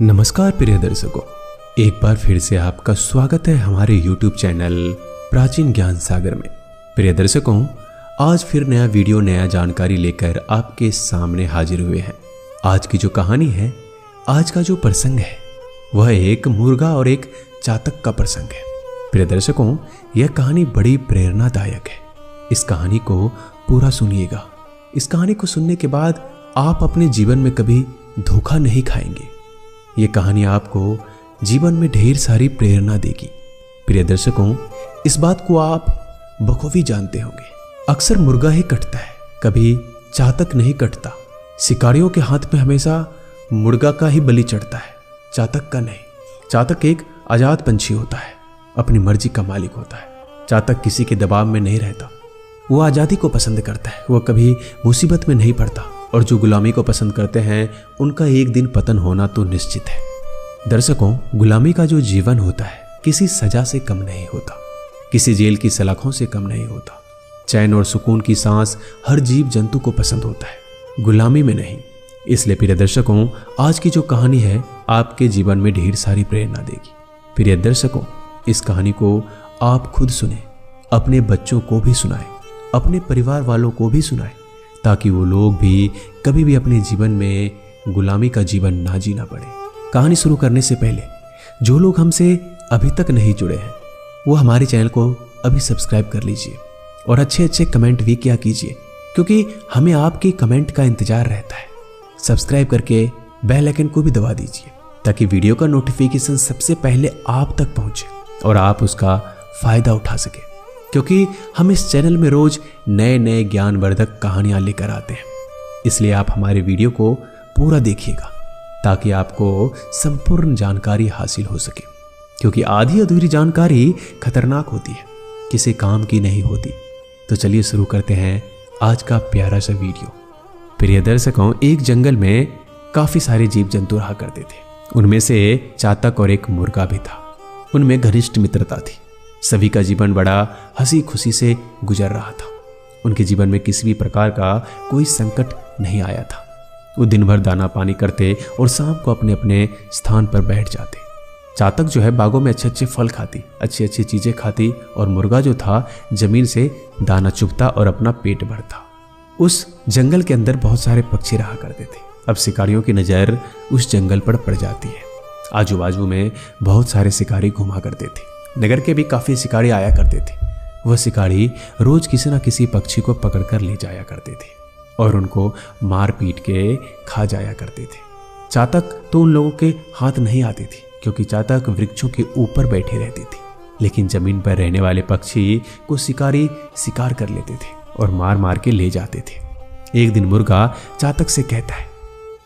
नमस्कार प्रिय दर्शकों, एक बार फिर से आपका स्वागत है हमारे YouTube चैनल प्राचीन ज्ञान सागर में। प्रिय दर्शकों, आज फिर नया वीडियो नया जानकारी लेकर आपके सामने हाजिर हुए हैं। आज की जो कहानी है, आज का जो प्रसंग है, वह एक मुर्गा और एक चातक का प्रसंग है। प्रिय दर्शकों, यह कहानी बड़ी प्रेरणादायक है। इस कहानी को पूरा सुनिएगा। इस कहानी को सुनने के बाद आप अपने जीवन में कभी धोखा नहीं खाएंगे। ये कहानी आपको जीवन में ढेर सारी प्रेरणा देगी। प्रिय दर्शकों, इस बात को आप बखूबी जानते होंगे। अक्सर मुर्गा ही कटता है, कभी चातक नहीं कटता। शिकारियों के हाथ में हमेशा मुर्गा का ही बलि चढ़ता है, चातक का नहीं। चातक एक आजाद पंछी होता है, अपनी मर्जी का मालिक होता है। चातक किसी के दबाव में नहीं रहता, वो आज़ादी को पसंद करता है। वो कभी मुसीबत में नहीं पड़ता, और जो गुलामी को पसंद करते हैं उनका एक दिन पतन होना तो निश्चित है। दर्शकों, गुलामी का जो जीवन होता है किसी सजा से कम नहीं होता, किसी जेल की सलाखों से कम नहीं होता। चैन और सुकून की सांस हर जीव जंतु को पसंद होता है, गुलामी में नहीं। इसलिए प्रिय दर्शकों, आज की जो कहानी है आपके जीवन में ढेर सारी प्रेरणा देगी। प्रिय दर्शकों, इस कहानी को आप खुद सुने, अपने बच्चों को भी सुनाएं, अपने परिवार वालों को भी सुनाएं, ताकि वो लोग भी कभी भी अपने जीवन में गुलामी का जीवन ना जीना पड़े। कहानी शुरू करने से पहले जो लोग हमसे अभी तक नहीं जुड़े हैं, वो हमारे चैनल को अभी सब्सक्राइब कर लीजिए और अच्छे अच्छे कमेंट भी किया कीजिए, क्योंकि हमें आपके कमेंट का इंतजार रहता है। सब्सक्राइब करके बेल आइकन को भी दबा दीजिए, ताकि वीडियो का नोटिफिकेशन सबसे पहले आप तक पहुंचे और आप उसका फायदा उठा सके, क्योंकि हम इस चैनल में रोज नए नए ज्ञानवर्धक कहानियां लेकर आते हैं। इसलिए आप हमारे वीडियो को पूरा देखिएगा, ताकि आपको संपूर्ण जानकारी हासिल हो सके, क्योंकि आधी अधूरी जानकारी खतरनाक होती है, किसी काम की नहीं होती। तो चलिए शुरू करते हैं आज का प्यारा सा वीडियो। प्रिय दर्शकों, एक जंगल में काफी सारे जीव जंतु रहा करते थे। उनमें से चातक और एक मुर्गा भी था। उनमें घनिष्ठ मित्रता थी। सभी का जीवन बड़ा हंसी खुशी से गुजर रहा था। उनके जीवन में किसी भी प्रकार का कोई संकट नहीं आया था। वो दिन भर दाना पानी करते और शाम को अपने अपने स्थान पर बैठ जाते। चातक जो है बागों में अच्छे अच्छे फल खाती, अच्छी अच्छी चीजें खाती, और मुर्गा जो था जमीन से दाना चुगता और अपना पेट भरता। उस जंगल के अंदर बहुत सारे पक्षी रहा करते थे। अब शिकारियों की नजर उस जंगल पर पड़ जाती है। आजू बाजू में बहुत सारे शिकारी घुमा करते थे। नगर के भी काफी शिकारी आया करते थे। वह शिकारी रोज किसी न किसी पक्षी को पकड़कर ले जाया करते थे और उनको मार पीट के खा जाया करते थे। चातक तो उन लोगों के हाथ नहीं आती थी, क्योंकि चातक वृक्षों के ऊपर बैठे रहती थी। लेकिन जमीन पर रहने वाले पक्षी को शिकारी शिकार कर लेते थे और मार मार के ले जाते थे। एक दिन मुर्गा चातक से कहता है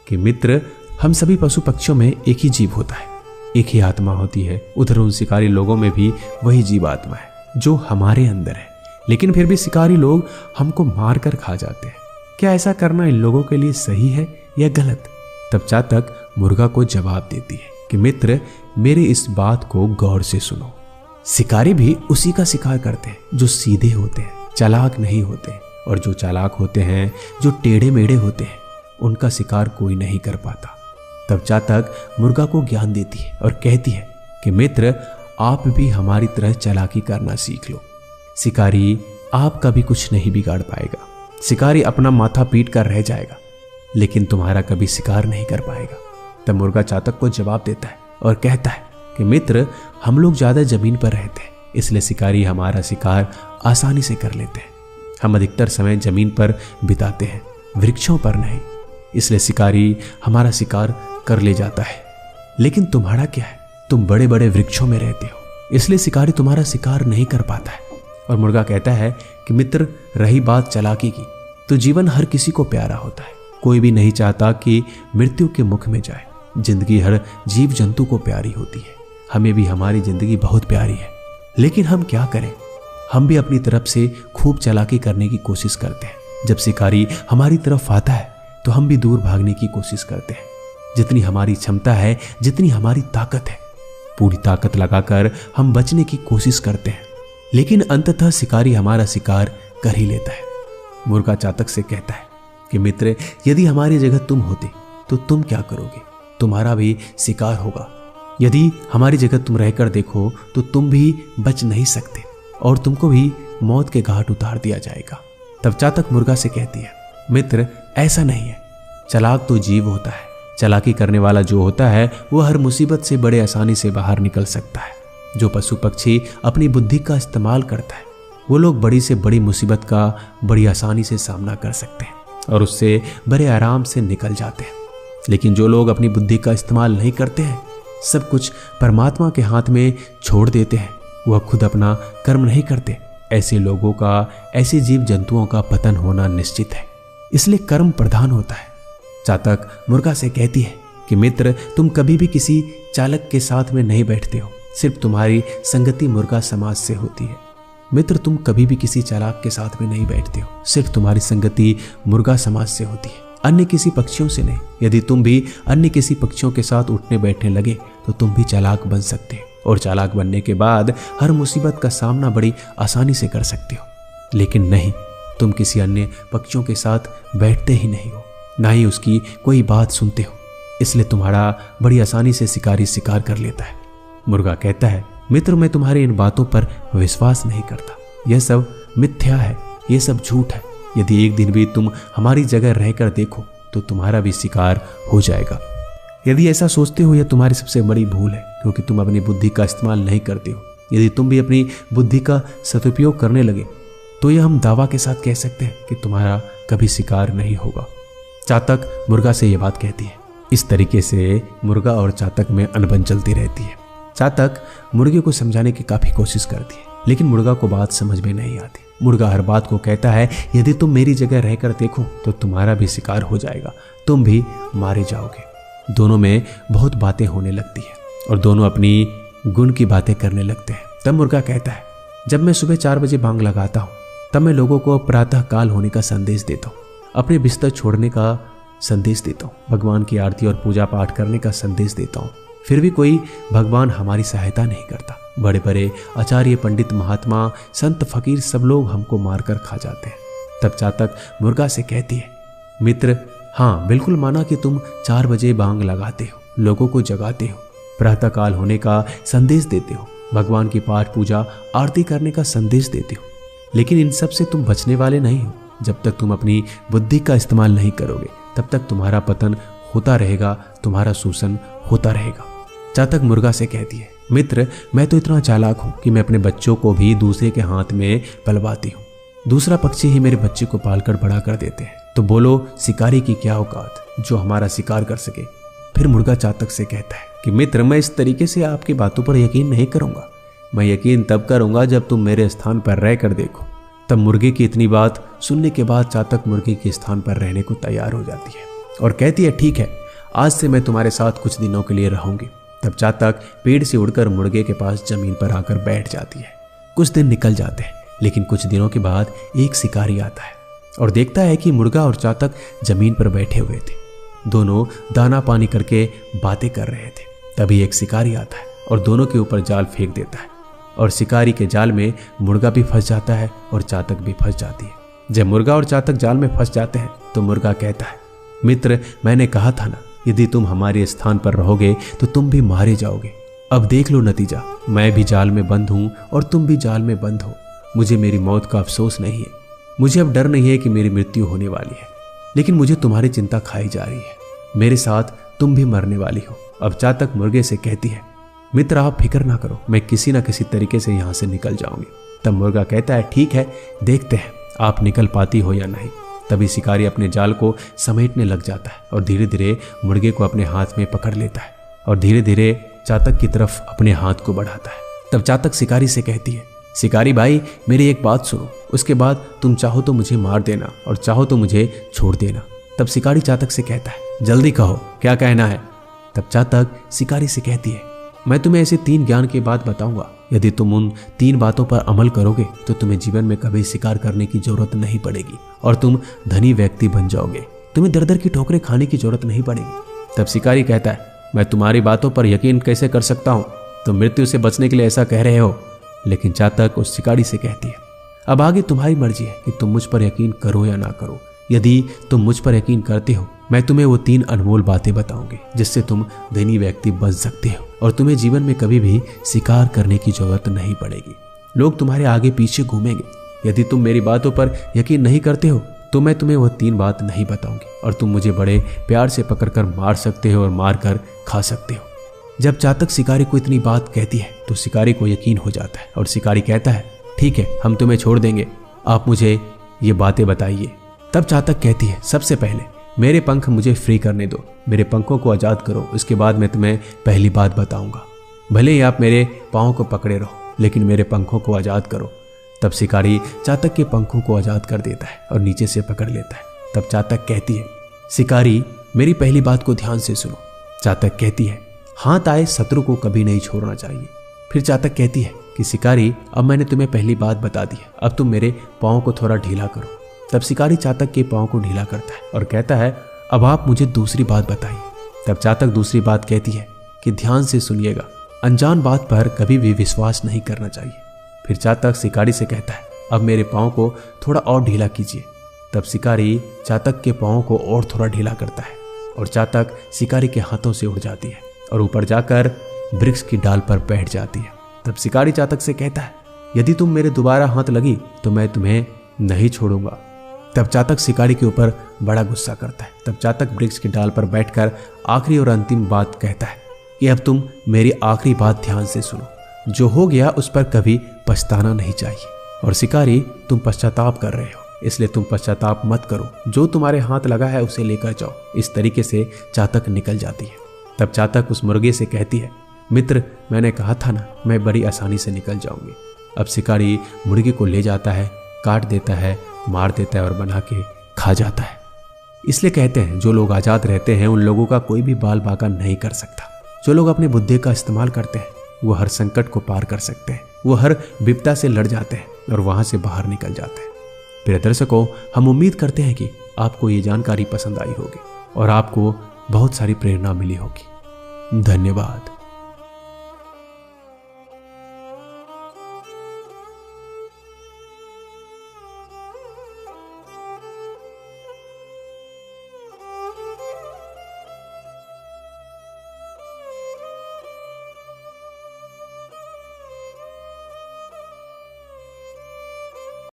कि मित्र, हम सभी पशु पक्षियों में एक ही जीव होता है, एक ही आत्मा होती है। उधर उन शिकारी लोगों में भी वही जीव आत्मा है जो हमारे अंदर है, लेकिन फिर भी शिकारी लोग हमको मार कर खा जाते हैं। क्या ऐसा करना इन लोगों के लिए सही है या गलत? तब चातक मुर्गा को जवाब देती है कि मित्र, मेरे इस बात को गौर से सुनो। शिकारी भी उसी का शिकार करते हैं जो सीधे होते हैं, चालाक नहीं होते, और जो चालाक होते हैं, जो टेढ़े मेढ़े होते हैं, उनका शिकार कोई नहीं कर पाता। तब चातक मुर्गा को ज्ञान देती है और कहती है कि मित्र, आप भी हमारी तरह चालाकी करना सीख लो। शिकारी आपका भी कुछ नहीं बिगाड़ पाएगा। शिकारी अपना माथा पीट कर रह जाएगा, लेकिन तुम्हारा कभी शिकार नहीं कर पाएगा। तब मुर्गा चातक को जवाब देता है और कहता है कि मित्र, हम लोग ज्यादा जमीन पर रहते हैं, इसलिए शिकारी हमारा शिकार आसानी से कर लेते हैं। हम अधिकतर समय जमीन पर बिताते हैं, वृक्षों पर नहीं, इसलिए शिकारी हमारा शिकार कर ले जाता है। लेकिन तुम्हारा क्या है? तुम बड़े बड़े वृक्षों में रहते हो, इसलिए शिकारी तुम्हारा शिकार नहीं कर पाता है। और मुर्गा कहता है कि मित्र, रही बात चालाकी की, तो जीवन हर किसी को प्यारा होता है। कोई भी नहीं चाहता कि मृत्यु के मुख में जाए। जिंदगी हर जीव जंतु को प्यारी होती है। हमें भी हमारी जिंदगी बहुत प्यारी है, लेकिन हम क्या करें? हम भी अपनी तरफ से खूब चालाकी करने की कोशिश करते हैं। जब शिकारी हमारी तरफ आता है तो हम भी दूर भागने की कोशिश करते हैं। जितनी हमारी क्षमता है, जितनी हमारी ताकत है, पूरी ताकत लगाकर हम बचने की कोशिश करते हैं, लेकिन अंततः शिकारी हमारा शिकार कर ही लेता है। मुर्गा चातक से कहता है कि मित्र, यदि हमारी जगह तुम होते तो तुम क्या करोगे? तुम्हारा भी शिकार होगा। यदि हमारी जगह तुम रहकर देखो तो तुम भी बच नहीं सकते और तुमको भी मौत के घाट उतार दिया जाएगा। तब चातक मुर्गा से कहती है, मित्र ऐसा नहीं है, चालाक तो जीव होता है। चालाकी करने वाला जो होता है वो हर मुसीबत से बड़े आसानी से बाहर निकल सकता है। जो पशु पक्षी अपनी बुद्धि का इस्तेमाल करता है वो लोग बड़ी से बड़ी मुसीबत का बड़ी आसानी से सामना कर सकते हैं और उससे बड़े आराम से निकल जाते हैं। लेकिन जो लोग अपनी बुद्धि का इस्तेमाल नहीं करते हैं, सब कुछ परमात्मा के हाथ में छोड़ देते हैं, वह खुद अपना कर्म नहीं करते, ऐसे लोगों का, ऐसे जीव जंतुओं का पतन होना निश्चित है। इसलिए कर्म प्रधान होता है। चातक मुर्गा से कहती है कि मित्र तुम कभी भी किसी चालक के साथ में नहीं बैठते हो, सिर्फ तुम्हारी संगति मुर्गा समाज से होती है। मित्र तुम कभी भी किसी चालाक के साथ में नहीं बैठते हो, सिर्फ तुम्हारी संगति मुर्गा समाज से होती है, अन्य किसी पक्षियों से नहीं। यदि तुम भी अन्य किसी पक्षियों के साथ उठने बैठने लगे तो तुम भी चालाक बन सकते हो और चालाक बनने के बाद हर मुसीबत का सामना बड़ी आसानी से कर सकते हो। लेकिन नहीं, तुम किसी अन्य पक्षियों के साथ बैठते ही नहीं हो, ना ही उसकी कोई बात सुनते हो, इसलिए तुम्हारा बड़ी आसानी से शिकारी शिकार कर लेता है। मुर्गा कहता है, मित्र मैं तुम्हारी इन बातों पर विश्वास नहीं करता, यह सब मिथ्या है, यह सब झूठ है। यदि एक दिन भी तुम हमारी जगह रहकर देखो तो तुम्हारा भी शिकार हो जाएगा। यदि ऐसा सोचते हो यह तुम्हारी सबसे बड़ी भूल है, क्योंकि तुम अपनी बुद्धि का इस्तेमाल नहीं करते हो। यदि तुम भी अपनी बुद्धि का सदुपयोग करने लगे तो यह हम दावा के साथ कह सकते हैं कि तुम्हारा कभी शिकार नहीं होगा। चातक मुर्गा से यह बात कहती है। इस तरीके से मुर्गा और चातक में अनबन चलती रहती है। चातक मुर्गे को समझाने की काफी कोशिश करती है, लेकिन मुर्गा को बात समझ में नहीं आती। मुर्गा हर बात को कहता है, यदि तुम मेरी जगह रहकर देखो तो तुम्हारा भी शिकार हो जाएगा, तुम भी मारे जाओगे। दोनों में बहुत बातें होने लगती है और दोनों अपनी गुण की बातें करने लगते हैं। तब मुर्गा कहता है, जब मैं सुबह 4 बजे बांग लगाता हूँ तब मैं लोगों को प्रातः काल होने का संदेश देता हूँ, अपने बिस्तर छोड़ने का संदेश देता हूँ, भगवान की आरती और पूजा पाठ करने का संदेश देता हूँ। फिर भी कोई भगवान हमारी सहायता नहीं करता। बड़े बड़े आचार्य, पंडित, महात्मा, संत, फकीर सब लोग हमको मारकर खा जाते हैं। तब चातक मुर्गा से कहती है, मित्र हाँ बिल्कुल माना कि तुम 4 बजे बांग लगाते हो, लोगों को जगाते हो, प्रातः काल होने का संदेश देते हो, भगवान की पाठ पूजा आरती करने का संदेश देते हो, लेकिन इन सब से तुम बचने वाले नहीं हो। जब तक तुम अपनी बुद्धि का इस्तेमाल नहीं करोगे तब तक तुम्हारा पतन होता रहेगा, तुम्हारा शोषण होता रहेगा। चातक मुर्गा से कहती है, मित्र मैं तो इतना चालाक हूं कि मैं अपने बच्चों को भी दूसरे के हाथ में पलवाती हूँ। दूसरा पक्षी ही मेरे बच्चे को पालकर बड़ा कर देते हैं, तो बोलो शिकारी की क्या औकात जो हमारा शिकार कर सके। फिर मुर्गा चातक से कहता है कि मित्र मैं इस तरीके से आपकी बातों पर यकीन नहीं करूंगा, मैं यकीन तब करूंगा जब तुम मेरे स्थान पर रह कर देखो। तब मुर्गे की इतनी बात सुनने के बाद चातक मुर्गे के स्थान पर रहने को तैयार हो जाती है और कहती है, ठीक है आज से मैं तुम्हारे साथ कुछ दिनों के लिए रहूंगी। तब चातक पेड़ से उड़कर मुर्गे के पास जमीन पर आकर बैठ जाती है। कुछ दिन निकल जाते हैं, लेकिन कुछ दिनों के बाद एक शिकारी आता है और देखता है कि मुर्गा और चातक जमीन पर बैठे हुए थे। दोनों दाना पानी करके बातें कर रहे थे। तभी एक शिकारी आता है और दोनों के ऊपर जाल फेंक देता है और शिकारी के जाल में मुर्गा भी फंस जाता है और चातक भी फंस जाती है। जब मुर्गा और चातक जाल में फंस जाते हैं तो मुर्गा कहता है, मित्र मैंने कहा था ना, यदि तुम हमारे स्थान पर रहोगे तो तुम भी मारे जाओगे। अब देख लो नतीजा, मैं भी जाल में बंद हूं और तुम भी जाल में बंद हो। मुझे मेरी मौत का अफसोस नहीं है, मुझे अब डर नहीं है कि मेरी मृत्यु होने वाली है, लेकिन मुझे तुम्हारी चिंता खाई जा रही है। मेरे साथ तुम भी मरने वाली हो। अब चातक मुर्गे से कहती है, मित्र आप फिक्र ना करो, मैं किसी ना किसी तरीके से यहां से निकल जाऊंगी। तब मुर्गा कहता है, ठीक है देखते हैं आप निकल पाती हो या नहीं। तभी शिकारी अपने जाल को समेटने लग जाता है और धीरे धीरे मुर्गे को अपने हाथ में पकड़ लेता है और धीरे धीरे चातक की तरफ अपने हाथ को बढ़ाता है। तब चातक शिकारी से कहती है, शिकारी भाई मेरी एक बात सुनो, उसके बाद तुम चाहो तो मुझे मार देना और चाहो तो मुझे छोड़ देना। तब शिकारी चातक से कहता है, जल्दी कहो क्या कहना है। तब चातक शिकारी से कहती है, मैं तुम्हें ऐसे 3 ज्ञान की बात बताऊंगा, यदि तुम उन 3 बातों पर अमल करोगे तो तुम्हें जीवन में कभी शिकार करने की जरूरत नहीं पड़ेगी और तुम धनी व्यक्ति बन जाओगे। तुम्हें दर दर की ठोकरें खाने की जरूरत नहीं पड़ेगी। तब शिकारी कहता है, मैं तुम्हारी बातों पर यकीन कैसे कर सकता हूँ, तुम मृत्यु से बचने के लिए ऐसा कह रहे हो। लेकिन चातक उस शिकारी से कहती है, अब आगे तुम्हारी मर्जी है कि तुम मुझ पर यकीन करो या ना करो। यदि तुम मुझ पर यकीन करते हो मैं तुम्हें वो 3 अनमोल बातें बताऊंगी जिससे तुम धनी व्यक्ति बन सकते हो और तुम्हें जीवन में कभी भी शिकार करने की जरूरत नहीं पड़ेगी। लोग तुम्हारे आगे पीछे घूमेंगे। यदि तुम मेरी बातों पर यकीन नहीं करते हो तो मैं तुम्हें वो 3 बात नहीं बताऊंगी और तुम मुझे बड़े प्यार से पकड़कर मार सकते हो और मार कर खा सकते हो। जब चातक शिकारी को इतनी बात कहती है तो शिकारी को यकीन हो जाता है और शिकारी कहता है, ठीक है, हम तुम्हें छोड़ देंगे, आप मुझे ये बातें बताइए। तब चातक कहती है, सबसे पहले मेरे पंख मुझे फ्री करने दो, मेरे पंखों को आज़ाद करो, उसके बाद मैं तुम्हें पहली बात बताऊंगा। भले ही आप मेरे पाँव को पकड़े रहो लेकिन मेरे पंखों को आज़ाद करो। तब शिकारी चातक के पंखों को आज़ाद कर देता है और नीचे से पकड़ लेता है। तब चातक कहती है, शिकारी मेरी पहली बात को ध्यान से सुनो। चातक कहती है, हाथ आए शत्रु को कभी नहीं छोड़ना चाहिए। फिर चातक कहती है कि शिकारी अब मैंने तुम्हें पहली बात बता दी है, अब तुम मेरे पाँव को थोड़ा ढीला करो। तब शिकारी चातक के पाँव को ढीला करता है और कहता है, अब आप मुझे दूसरी बात बताइए। तब चातक दूसरी बात कहती है कि ध्यान से सुनिएगा, अनजान बात पर कभी भी विश्वास नहीं करना चाहिए। फिर चातक शिकारी से कहता है, अब मेरे पाँव को थोड़ा और ढीला कीजिए। तब शिकारी चातक के पाँव को और थोड़ा ढीला करता है और चातक शिकारी के हाथों से उड़ जाती है और ऊपर जाकर वृक्ष की डाल पर बैठ जाती है। तब शिकारी चातक से कहता है, यदि तुम मेरे दोबारा हाथ लगी तो मैं तुम्हें नहीं छोड़ूंगा। तब चातक शिकारी के ऊपर बड़ा गुस्सा करता है। तब चातक वृक्ष की डाल पर बैठकर आखिरी और अंतिम बात कहता है कि अब तुम मेरी आखिरी बात ध्यान से सुनो, जो हो गया उस पर कभी पछताना नहीं चाहिए। और शिकारी, तुम पश्चाताप कर रहे हो, इसलिए तुम पश्चाताप मत करो, जो तुम्हारे हाथ लगा है उसे लेकर जाओ। इस तरीके से चातक निकल जाती है। तब चातक उस मुर्गे से कहती है, मित्र, मैंने कहा था ना, मैं बड़ी आसानी से निकल जाऊंगी। अब शिकारी मुर्गे को ले जाता है, काट देता है, मार देता है और बना के खा जाता है। इसलिए कहते हैं, जो लोग आज़ाद रहते हैं उन लोगों का कोई भी बाल बाका नहीं कर सकता। जो लोग अपने बुद्धि का इस्तेमाल करते हैं वो हर संकट को पार कर सकते हैं, वो हर विपदा से लड़ जाते हैं और वहां से बाहर निकल जाते हैं। प्रिय दर्शकों, हम उम्मीद करते हैं कि आपको ये जानकारी पसंद आई होगी और आपको बहुत सारी प्रेरणा मिली होगी। धन्यवाद।